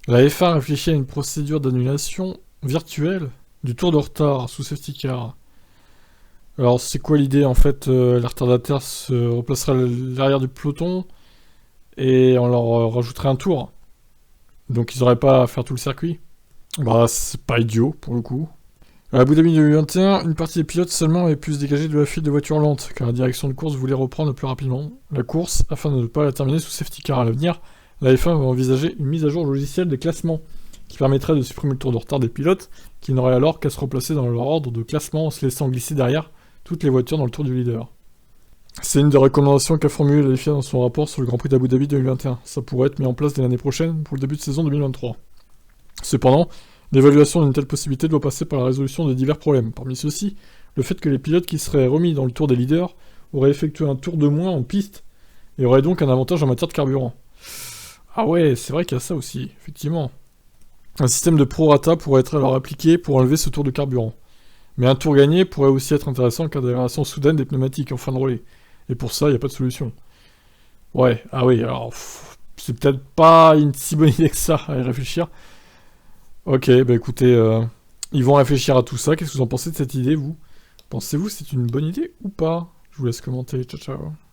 La F1 réfléchit à une procédure d'annulation virtuelle du tour de retard sous safety car. Alors c'est quoi l'idée en fait les retardataires se replaceraient à l'arrière du peloton et on leur rajouterait un tour. Donc ils n'auraient pas à faire tout le circuit. Bah c'est pas idiot pour le coup. À Abu Dhabi 2021, une partie des pilotes seulement avait pu se dégager de la file de voitures lentes, car la direction de course voulait reprendre plus rapidement la course afin de ne pas la terminer sous safety car à l'avenir. La F1 va envisager une mise à jour logicielle des classements qui permettrait de supprimer le tour de retard des pilotes qui n'auraient alors qu'à se replacer dans leur ordre de classement en se laissant glisser derrière toutes les voitures dans le tour du leader. C'est une des recommandations qu'a formulée la FIA dans son rapport sur le Grand Prix d'Abu Dhabi 2021. Ça pourrait être mis en place dès l'année prochaine pour le début de saison 2023. Cependant, l'évaluation d'une telle possibilité doit passer par la résolution de divers problèmes. Parmi ceux-ci, le fait que les pilotes qui seraient remis dans le tour des leaders auraient effectué un tour de moins en piste et auraient donc un avantage en matière de carburant. Ah ouais, c'est vrai qu'il y a ça aussi, effectivement. Un système de prorata pourrait être alors appliqué pour enlever ce tour de carburant. Mais un tour gagné pourrait aussi être intéressant en cas d'aération soudaine des pneumatiques en fin de relais. Et pour ça, il n'y a pas de solution. Ouais, ah oui, alors c'est peut-être pas une si bonne idée que ça à y réfléchir. Ok, bah écoutez, ils vont réfléchir à tout ça. Qu'est-ce que vous en pensez de cette idée, vous? Pensez-vous que c'est une bonne idée ou pas? Je vous laisse commenter. Ciao, ciao.